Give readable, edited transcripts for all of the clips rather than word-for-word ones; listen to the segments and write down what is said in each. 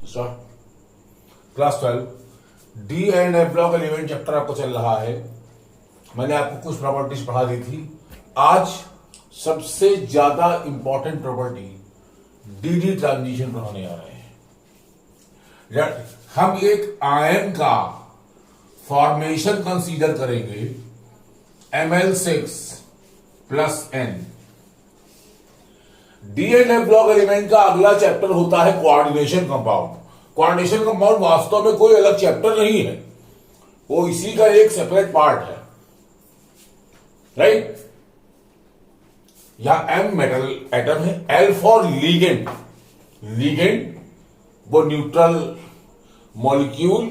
Class 12 D and F block element chapter आपको चल रहा है। मैंने आपको कुछ प्रॉपर्टीज पढ़ा दी थी। आज सबसे ज्यादा इंपॉर्टेंट प्रॉपर्टी डी ट्रांजिशन पढ़ाने आ रहे हैं। हम एक आयन का फॉर्मेशन कंसीडर करेंगे Ml6 plus n। D and F block element का अगला चैप्टर होता है कोऑर्डिनेशन कंपाउंड। कोऑर्डिनेशन कंपाउंड वास्तव में कोई अलग चैप्टर नहीं है, वो इसी का एक सेपरेट पार्ट है, राइट। यहां M मेटल एटम है, L फॉर लीगेंड। लीगेंड वो न्यूट्रल मॉलिक्यूल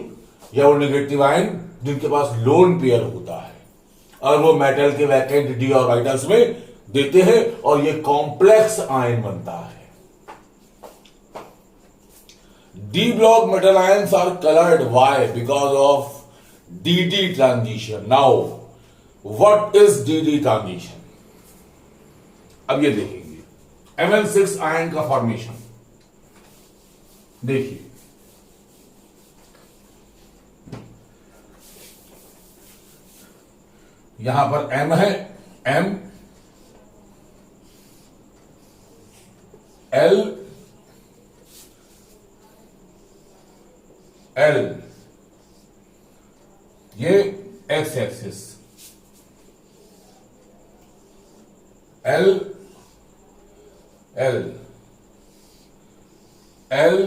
या वो नेगेटिव आयन जिनके पास लोन पेयर होता है और वो मेटल के वैकेंट डी ऑर्बिटल्स में देते हैं और ये कॉम्प्लेक्स आयन बनता है। D block metal ions are coloured why because of d transition. Now what is d transition, अब ये देखेंगे। Ml6 आयन का फॉर्मेशन देखिए, यहां पर M है, M L L ये x axis, L L L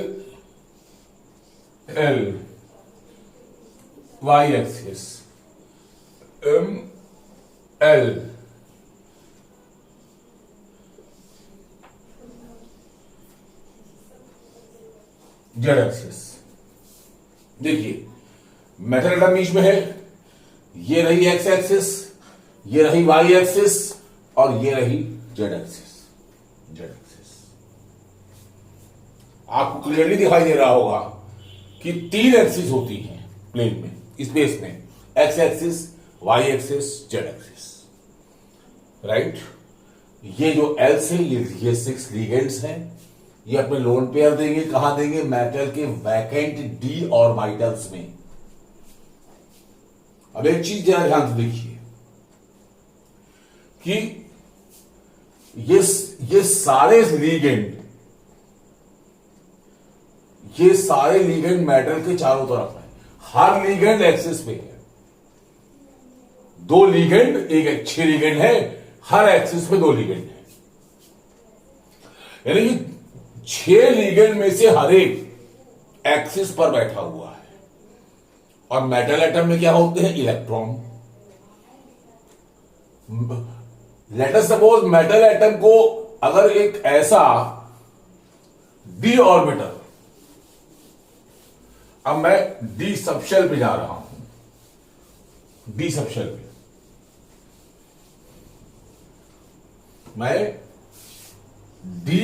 L y axis, M L z axis. देखिए मेटल एटम बीच में है, ये रही एक्स एक्सिस, ये रही वाई एक्सिस और ये रही जेड एक्सिस। जेड एक्सिस आपको क्लियरली दिखाई दे रहा होगा कि 3 एक्सिस होती हैं प्लेन में, स्पेस में, x axis, y axis, z axis, right. ये जो एल्स है ये 6 लीगेंड्स हैं, ये अपने लोन पेयर देंगे, कहां देंगे? मेटल के वैकेंट डी ऑर्बिटल्स में। अब एक चीज जरा ध्यान से देखिए कि ये सारे लीगेंड मेटल के चारों तरफ है, हर लीगेंड एक्सिस पे है। 2 लीगेंड, एक 6 लीगेंड है, हर एक्सिस पे 2 लीगेंड है, यानी कि 6 लीगेंड में से हर एक एक्सिस पर बैठा हुआ है। और मेटल एटम में क्या होते हैं? Electron. Let us suppose metal atom को अगर एक ऐसा डी ऑर्बिटल, अब मैं डी सबशेल पे जा रहा हूं, डी सबशेल पे मैं डी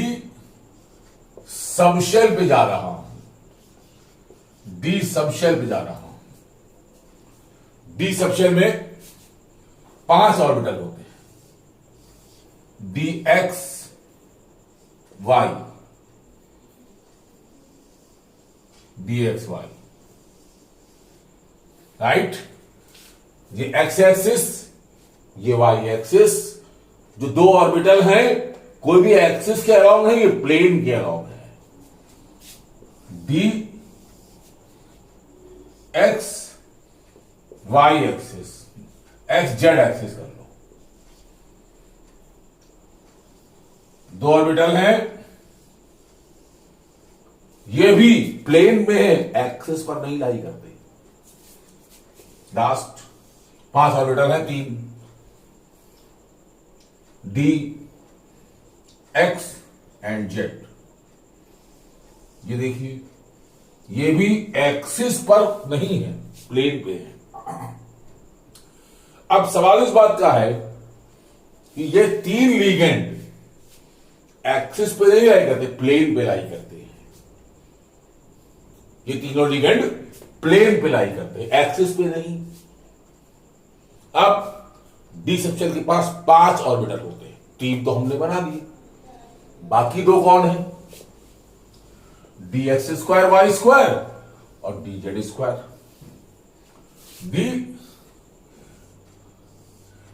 सबशेल पे जा रहा हूं, डी सबशेल पे जा रहा हूं। डी सबशेल में 5 ऑर्बिटल होते हैं, d x y, d x y, right. ये एक्स एक्सिस, ये वाई एक्सिस, जो 2 ऑर्बिटल हैं कोई भी एक्सिस के अलाउंग नहीं, ये प्लेन के अलाउंग है। D x y axis, x z axis कर लो, 2 ऑर्बिटल हैं, ये भी प्लेन में है, एक्सिस पर नहीं लाई करते। लास्ट 5 ऑर्बिटल है, 3 डी एक्स एंड जेड। ये देखिए ये भी एक्सिस पर नहीं है, प्लेन पे है। अब सवाल इस बात का है कि ये 3 लीगेंड एक्सिस पे नहीं लाई करते, प्लेन पे लाई करते हैं। ये तीनों लीगेंड प्लेन पे लाई करते हैं, एक्सिस पे नहीं। अब डी सबशेल के पास 5 ऑर्बिटल होते हैं, 3 तो हमने बना दिए, बाकी 2 कौन है? D x square y square और डी जेड स्क्वायर। डी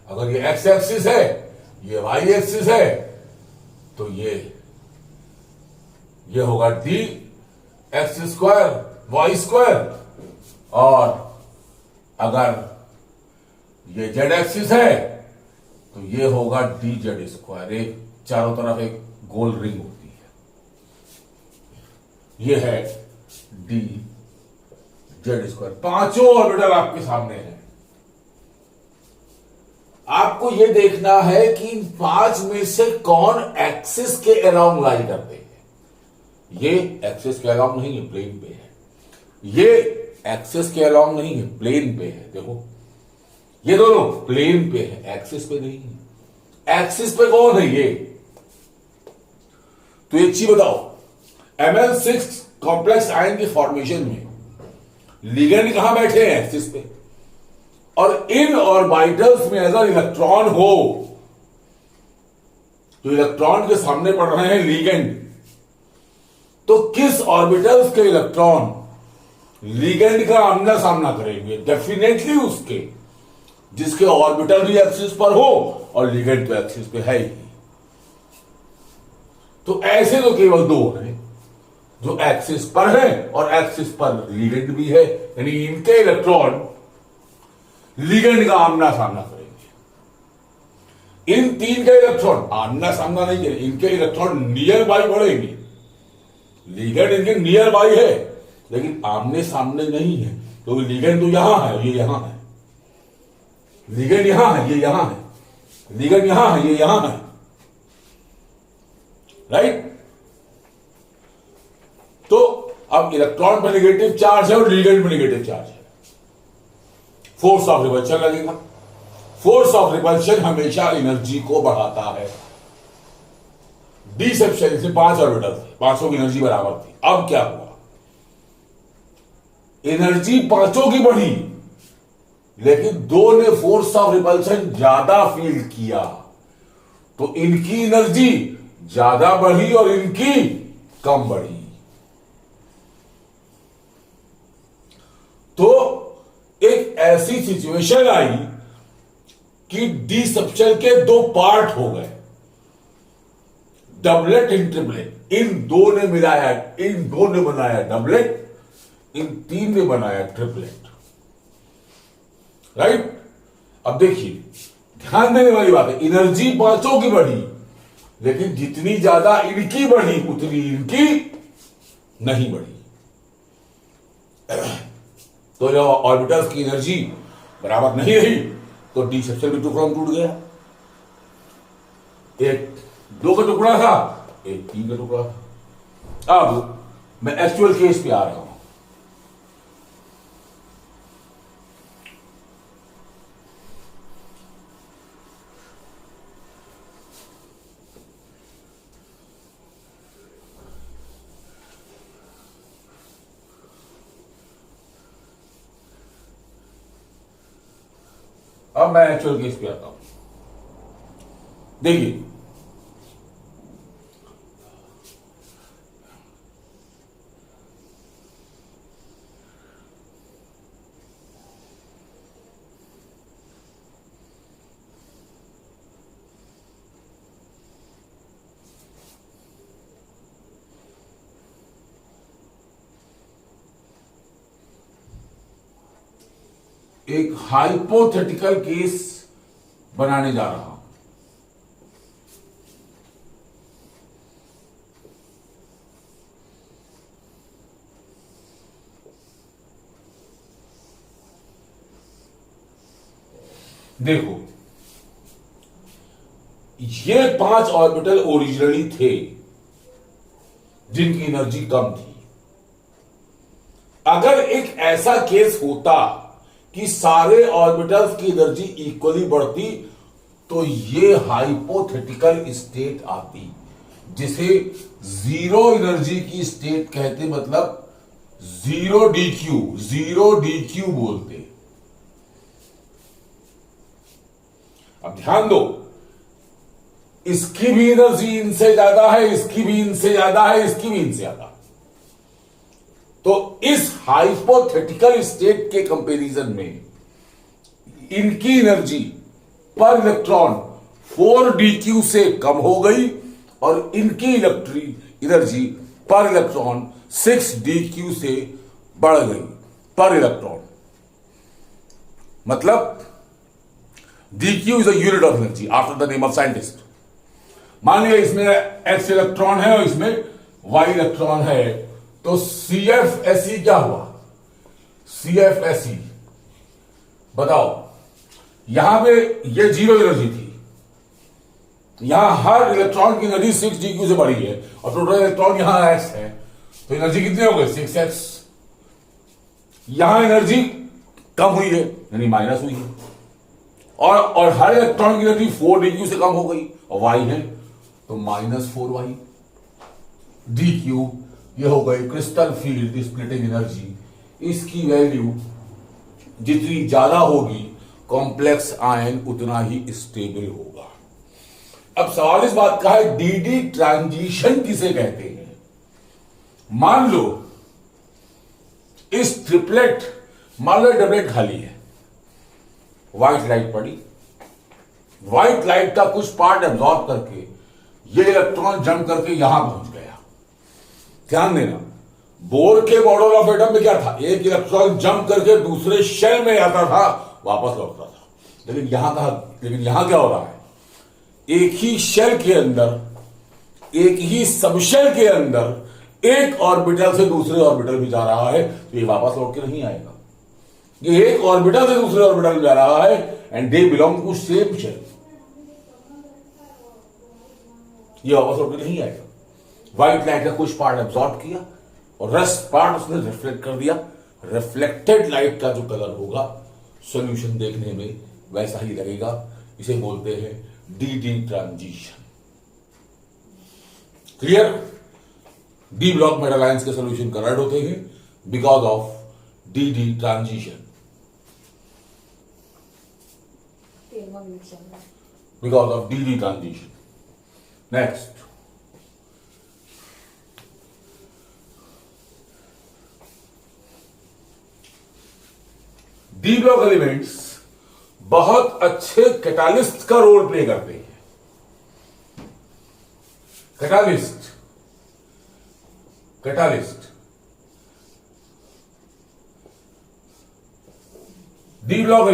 अगर ये एक्स एक्सिस है, ये वाई एक्सिस है, तो ये होगा d x square y square, और अगर ये जेड एक्सिस है तो ये होगा डी जेड स्क्वायर। एक चारों तरफ एक गोल रिंग होती है, ये है डी जेड स्क्वायर। पांचों ऑर्बिटल आपके सामने है। आपको यह देखना है कि इन पांच में से कौन एक्सिस के अराउंड लाई करते हैं। ये एक्सिस के अराउंड नहीं है, प्लेन पे है। ये एक्सिस के अराउंड नहीं है, प्लेन पे है। देखो ये दोनों प्लेन पे है, एक्सिस पे नहीं है। एक्सिस पे कौन है ये? तो एक चीज बताओ, Ml6 कॉम्प्लेक्स आयन की फॉर्मेशन में लिगेंड कहां बैठे हैं? एक्सिस पे। और इन ऑर्बिटल्स में अगर इलेक्ट्रॉन हो तो इलेक्ट्रॉन के सामने पड़ रहे हैं लिगेंड, तो किस ऑर्बिटल्स के इलेक्ट्रॉन लिगेंड का आमना सामना करेंगे? डेफिनेटली उसके जिसके ऑर्बिटल भी एक्सिस पर हो और लिगेंड तो एक्सिस पे है ही। तो ऐसे तो केवल दो हैं जो एक्सिस पर है और एक्सिस पर लिगेंड भी है, यानी इनके इलेक्ट्रॉन लिगेंड का आमना सामना करेंगे। इन तीन के इलेक्ट्रॉन आमना सामना नहीं करेंगे, इनके इलेक्ट्रॉन नियर बाई बढ़ेंगे। लिगेंड इनके नियर बाई है लेकिन आमने सामने नहीं है, तो लिगेंड तो यहां है, ये यहां है। लिगेंड यहां है, ये यहां है। लिगेंड यहां है, ये यहां है। राइट? तो अब इलेक्ट्रॉन पर नेगेटिव चार्ज है और लिगेंड पर नेगेटिव चार्ज है, फोर्स ऑफ रिपल्शन लगेगा। फोर्स ऑफ रिपल्शन हमेशा एनर्जी को बढ़ाता है। डी सेप्शन से 5 ऑर्बिटल थे, पांचों की एनर्जी बराबर थी। अब क्या हुआ? एनर्जी पांचों की बढ़ी लेकिन दो ने फोर्स ऑफ रिपल्शन ज्यादा फील किया, तो इनकी एनर्जी ज्यादा बढ़ी और इनकी कम बढ़ी। तो एक ऐसी सिचुएशन आई कि डी सेप्शन के दो पार्ट हो गए, डबलेट इन ट्रिपलेट। इन दो ने मिलाया, इन दो ने बनाया डबलेट, इन तीन ने बनाया ट्रिपलेट। राइट? अब देखिए, ध्यान देने वाली बात है, एनर्जी पांचों की बढ़ी लेकिन जितनी ज्यादा इनकी बढ़ी उतनी इनकी नहीं बढ़ी। तो जब ऑर्बिटल्स की एनर्जी बराबर नहीं रही तो डी सेक्शन भी टुकड़ा टूट गया। एक 2 का टुकड़ा था, एक 3 का टुकड़ा था। अब मैं एक्चुअल केस पे आ रहा हूं। अब मैं एक्चुअल केस पे आता हूं। देखिए, एक हाइपोथेटिकल केस बनाने जा रहा हूं। देखो, ये 5 ऑर्बिटल ओरिजिनली थे जिनकी एनर्जी कम थी। अगर एक ऐसा केस होता कि सारे ऑर्बिटल्स की एनर्जी इक्वली बढ़ती तो ये हाइपोथेटिकल स्टेट आती, जिसे जीरो एनर्जी की स्टेट कहते, मतलब जीरो डीक्यू बोलते। अब ध्यान दो, इसकी भी एनर्जी इनसे ज्यादा है, इसकी भी इनसे ज्यादा है, इसकी भी इनसे ज्यादा। तो इस हाइपोथेटिकल स्टेट के कंपैरिजन में इनकी एनर्जी पर इलेक्ट्रॉन 4dq से कम हो गई और इनकी इलेक्ट्रिक एनर्जी पर इलेक्ट्रॉन 6dq से बढ़ गई पर इलेक्ट्रॉन। मतलब dq is a unit of energy after the name of scientist. मान लिया इसमें x इलेक्ट्रॉन है और इसमें y इलेक्ट्रॉन है, तो CFSE क्या हुआ? CFSE बताओ, यहां पे ये जीरो एनर्जी थी, यहां हर इलेक्ट्रॉन की एनर्जी 6dq से बढ़ी है और टोटल इलेक्ट्रॉन यहां x है, तो एनर्जी कितनी हो गई? 6x। यहां एनर्जी कम हुई है यानी माइनस हुई है, और हर इलेक्ट्रॉन की एनर्जी 4dq से कम हो गई और y है तो -4y dq। ये हो गई क्रिस्टल फील्ड स्प्लिटिंग एनर्जी। इसकी वैल्यू जितनी ज्यादा होगी कॉम्प्लेक्स आयन उतना ही स्टेबल होगा। अब सवाल इस बात का है डी ट्रांजिशन किसे कहते हैं? मान लो इस ट्रिपलेट, मान लो डबलेट खाली है, व्हाइट लाइट पड़ी, व्हाइट लाइट का कुछ पार्ट एब्जॉर्ब करके ये इलेक्ट्रॉन जंप करके यहां पहुंच गया। ध्यान देना, बोर के मॉडल ऑफ एटम में क्या था? एक इलेक्ट्रॉन जंप करके दूसरे शेल में आता था, वापस लौटता था। लेकिन यहां क्या हो रहा है? एक ही शेल के अंदर, एक ही सबशेल के अंदर एक ऑर्बिटल से दूसरे ऑर्बिटल में जा रहा है, तो ये वापस लौट के नहीं आएगा। ये एक ऑर्बिटल से दूसरे ऑर्बिटल में जा रहा है and they belong to same shell, ये वापस लौट के नहीं आएगा। व्हाइट लाइट का कुछ पार्ट एब्जॉर्ब किया और रेस्ट पार्ट उसने रिफ्लेक्ट कर दिया। रिफ्लेक्टेड लाइट का जो कलर होगा सॉल्यूशन देखने में वैसा ही लगेगा। इसे बोलते हैं D transition. Clear? D block metal ions के सॉल्यूशन कलर्ड होते हैं because of d transition, because of d transition. Next, D block elements बहुत अच्छे कैटालिस्ट का रोल प्ले करते हैं। Catalyst D block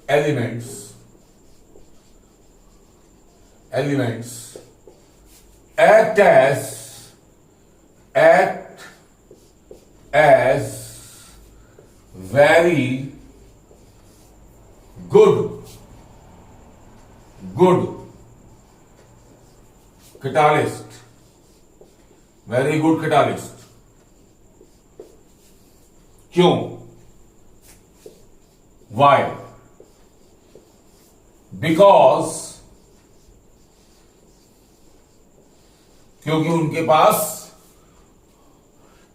elements act as very good catalyst, very good catalyst। क्यों? Why? Because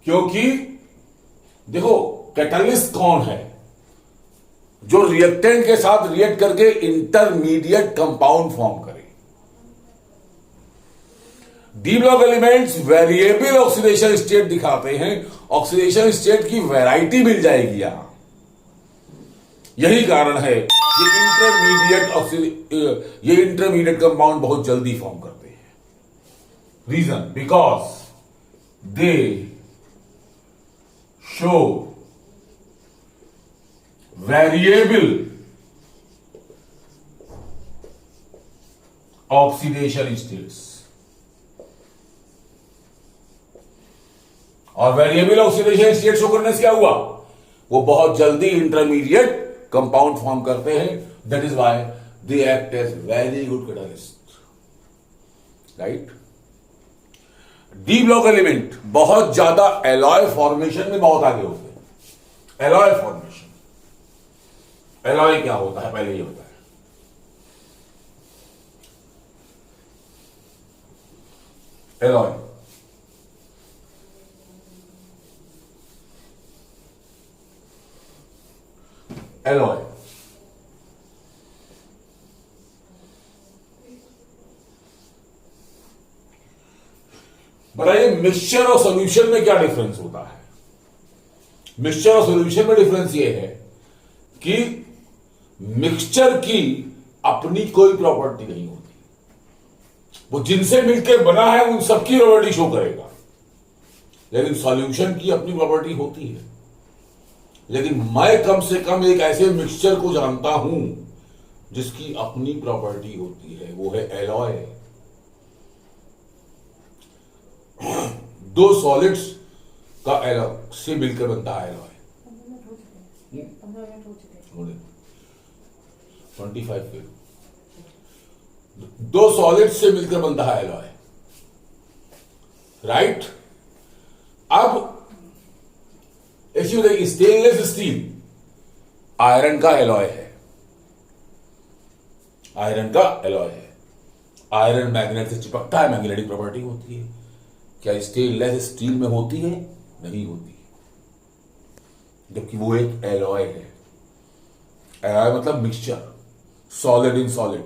क्योंकि देखो, कैटलिस्ट कौन है? जो रिएक्टेंट के साथ रिएक्ट करके इंटरमीडिएट कंपाउंड फॉर्म करे। D block elements variable oxidation state दिखाते हैं। ऑक्सीडेशन स्टेट की वैरायटी मिल जाएगी यहां। यही कारण है ये इंटरमीडिएट कंपाउंड बहुत जल्दी फॉर्म करते हैं। Reason, because they show variable oxidation states. और वेरिएबल ऑक्सीडेशन स्टेट शो करने से क्या हुआ? वो बहुत जल्दी इंटरमीडिएट कंपाउंड फॉर्म करते हैं। That is why they act as very good catalyst, right? D block element बहुत ज्यादा एलॉय फॉर्मेशन में बहुत आगे होते हैं। एलॉय फॉर्मेशन, एलॉय क्या होता है पहले ये होता है। एलॉय बताइए मिक्सचर और सॉल्यूशन में क्या डिफरेंस होता है? मिक्सचर और सॉल्यूशन में डिफरेंस ये है कि मिक्सचर की अपनी कोई प्रॉपर्टी नहीं होती, वो जिनसे मिलकर बना है उन सबकी प्रॉपर्टी शो करेगा, लेकिन सॉल्यूशन की अपनी प्रॉपर्टी होती है। लेकिन मैं कम से कम एक ऐसे मिक्सचर को जानता हूं जिसकी अपनी प्रॉपर्टी होती है, वो है एलॉय। दो सॉलिड्स का एलॉय से मिलकर बनता है एलॉय। 25 के दो सॉलिड से मिलकर बनता है एलॉय, राइट। अब देखिए स्टेनलेस स्टील आयरन का एलॉय है, आयरन का एलॉय है। आयरन मैग्नेट से चिपकता है, मैग्नेटिक प्रॉपर्टी होती है। क्या स्टेनलेस स्टील में होती है? नहीं होती, जबकि वो एक एलॉय है। एलॉय मतलब मिक्सचर, सॉलिड इन सॉलिड।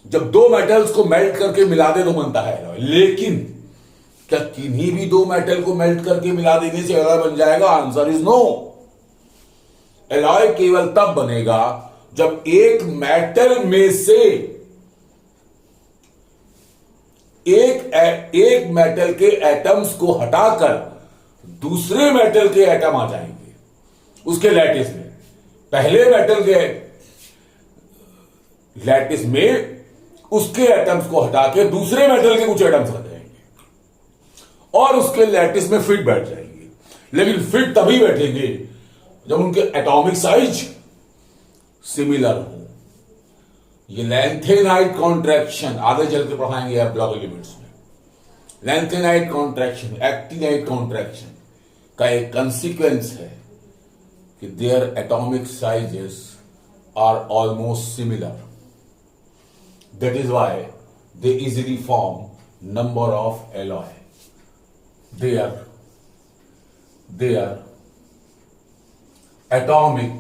जब दो मेटल्स को मेल्ट करके मिला दे तो बनता है एलॉय। लेकिन क्या किन्हीं भी दो मेटल को मेल्ट करके मिला देने से एलॉय बन जाएगा? Answer is no. एलॉय केवल तब बनेगा जब एक मेटल में से एक मेटल के एटम्स को हटाकर दूसरे मेटल के एटम आ जाएंगे उसके लैटिस में। पहले मेटल के लैटिस में उसके एटम्स को हटा के दूसरे मेटल के कुछ एटम्स आ जाएंगे और उसके लैटिस में फिट बैठ जाएंगे। लेकिन फिट तभी बैठेंगे जब उनके एटॉमिक साइज सिमिलर हो। ये लैंथेनाइट कॉन्ट्रैक्शन आगे चल के पढ़ाएंगे आप ब्लॉक एलिमेंट्स में। लैंथेनाइट कॉन्ट्रैक्शन, एक्टिनाइट कॉन्ट्रैक्शन का एक कंसिक्वेंस है कि their atomic sizes are almost similar. That is why they easily form number of alloy. Their atomic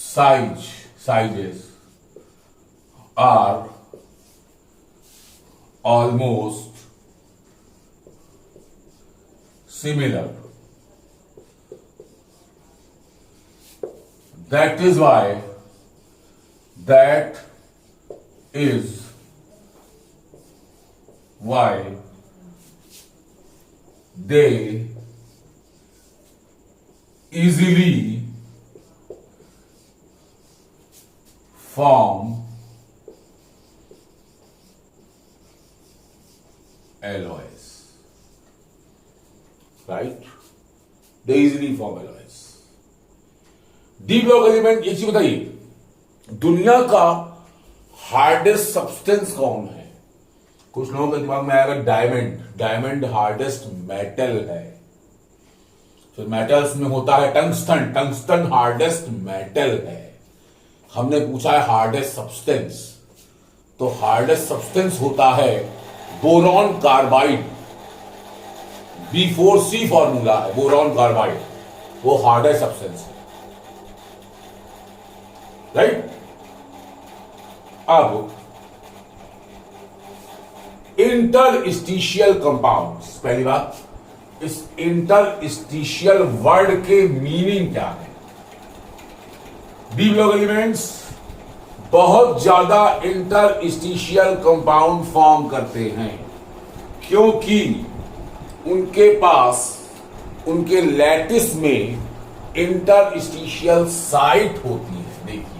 sizes are almost similar. That is why they easily form alloys, right? They easily form alloys. D block element, एक चीज बताइए, दुनिया का hardest substance कौन है? कुछ लोगों के दिमाग में आएगा डायमंड। डायमंड हार्डेस्ट मेटल है। फिर मेटल्स में होता है टंगस्टन। टंगस्टन हार्डेस्ट मेटल है। हमने पूछा है हार्डेस्ट सब्सटेंस, तो हार्डेस्ट सब्सटेंस होता है बोरॉन कार्बाइड। B4C फॉर्मूला है बोरॉन कार्बाइड, वो हार्डेस्ट सब्सटेंस है, राइट। अब इंटरस्टिशियल कंपाउंड्स, पहली बात, इस इंटरस्टिशियल वर्ड के मीनिंग क्या है? डी ब्लॉक एलिमेंट्स बहुत ज्यादा इंटरस्टिशियल कंपाउंड फॉर्म करते हैं क्योंकि उनके पास उनके लैटिस में इंटरस्टिशियल साइट होती है। देखिए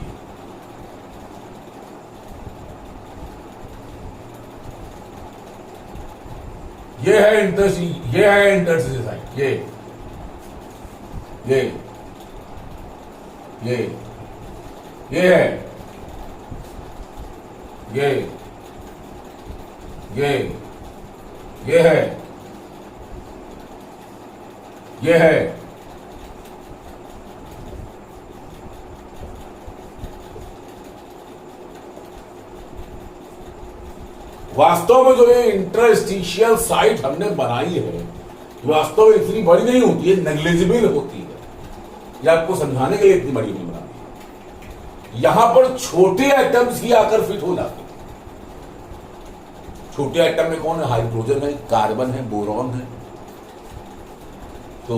ये है इंटरस्टिशियल साइट, ये है, ये है। वास्तव में जो ये इंटरस्टिशियल साइट हमने बनाई है वास्तव में इतनी बड़ी नहीं होती है, नेग्लिजिबल होती है। ये आपको समझाने के लिए इतनी बड़ी नहीं बनाई है। यहां पर छोटे एटम्स ही आकर फिट हो जाते हैं। छोटे एटम में कौन है? हाइड्रोजन है, कार्बन है, बोरॉन है। तो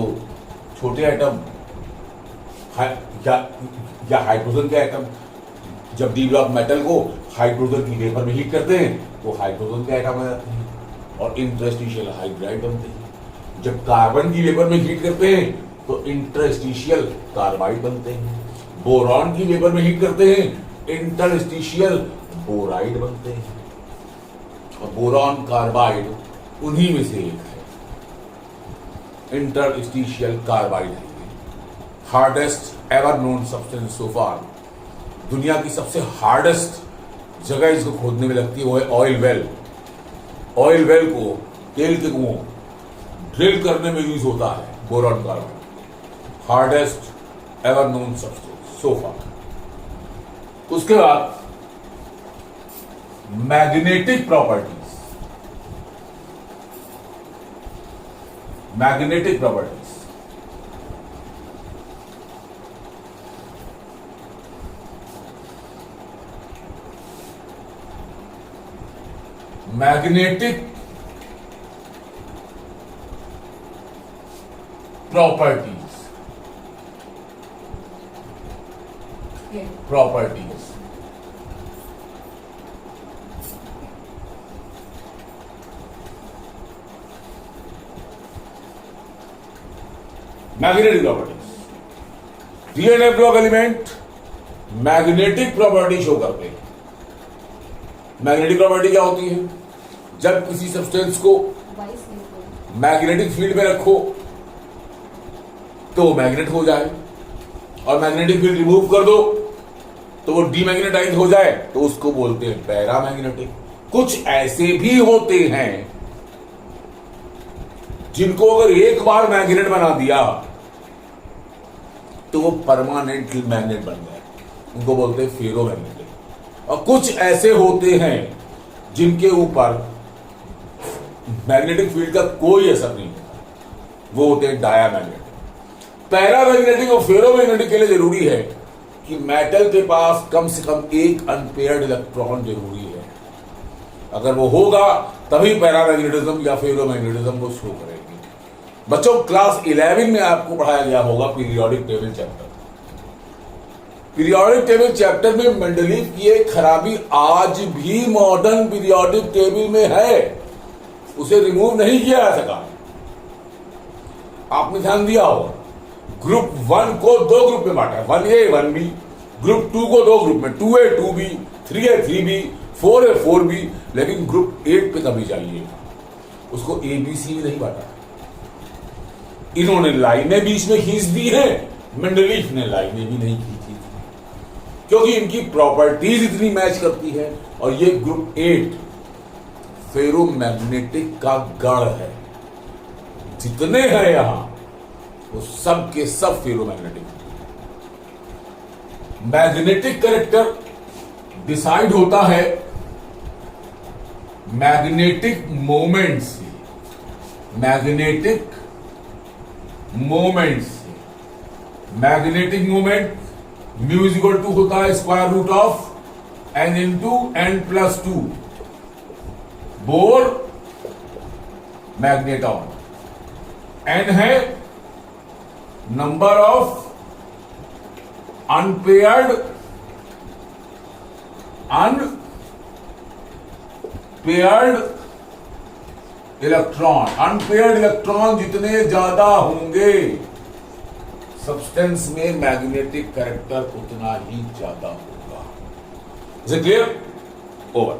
छोटे एटम या हाइड्रोजन के एटम जब डी ब्लॉक मेटल को हाइड्रोजन की वेपर में हीट करते हैं तो हाइड्रोजन के एटम आ जाते हैं और इंटरस्टिशियल हाइड्राइड बनते हैं। जब कार्बन की वेपर में हीट करते हैं तो इंटरस्टिशियल कार्बाइड बनते हैं। बोरॉन की वेपर में हीट करते हैं इंटरस्टिशियल बोराइड बनते हैं। और बोरॉन कार्बाइड उन्हीं में से एक है, इंटरस्टिशियल कार्बाइड है। Hardest ever known substance so far, दुनिया की सबसे हार्डेस्ट जगह इसको खोदने में लगती है वो है ऑयल वेल। ऑयल वेल को, तेल के कुओं ड्रिल करने में यूज होता है boron carbide, hardest ever known substance so far. उसके बाद magnetic properties. Magnetic properties magnetic properties magnetic properties. D and F block element magnetic property show करते हैं। मैग्नेटिक प्रॉपर्टी क्या होती है? जब किसी सब्सटेंस को मैग्नेटिक फील्ड में रखो तो मैग्नेट हो जाए और मैग्नेटिक फील्ड रिमूव कर दो तो वो डीमैग्नेटाइज हो जाए तो उसको बोलते हैं पैरामैग्नेटिक। कुछ ऐसे भी होते हैं जिनको अगर एक बार मैग्नेट बना दिया तो वो परमानेंट मैग्नेट बन गए, उनको बोलते हैं फेरोमैग्नेटिक। और कुछ ऐसे होते हैं जिनके ऊपर मैग्नेटिक फील्ड का कोई असर नहीं होता, वो होते हैं डायामैग्नेटिक। पैरामैग्नेटिक और फेरोमैग्नेटिक के लिए जरूरी है कि मेटल के पास कम से कम एक अनपेयर्ड इलेक्ट्रॉन जरूरी है। अगर वो होगा तभी पैरामैग्नेटिज्म या फेरोमैग्नेटिज्म को शो करेगी। बच्चों, क्लास 11 में आपको पढ़ाया गया होगा periodic table chapter. Periodic table chapter में मेंडलीव की एक खराबी आज भी मॉडर्न पीरियोडिक टेबल में है, उसे रिमूव नहीं किया जा सका। आपने ध्यान दिया होगा, ग्रुप 1 को 2 ग्रुप में बांटा है, 1A 1B। ग्रुप 2 को 2 ग्रुप में, 2A 2B, 3A 3B, 4A 4B। लेकिन ग्रुप 8 पे कभी जाइए, उसको ABC नहीं बांटा। इन्होंने लाइनें बीच में खींच दी हैं, मेंडलीव ने लाइनें भी नहीं खींची थी क्योंकि इनकी प्रॉपर्टीज इतनी मैच करती है। और ये ग्रुप 8 फेरोमैग्नेटिक का गढ़ है। जितने हैं यहां वो सब के सब फेरोमैग्नेटिक। मैग्नेटिक कैरेक्टर डिसाइड होता है मैग्नेटिक मोमेंट से। मैग्नेटिक मोमेंट से, magnetic moment mu is equal to होता है square root of n into n+2 Bohr magneton. n है number of unpaired electron. Unpaired electron जितने ज्यादा होंगे सब्सटेंस में मैग्नेटिक कैरेक्टर उतना ही ज्यादा होगा। Is it clear? ओवर।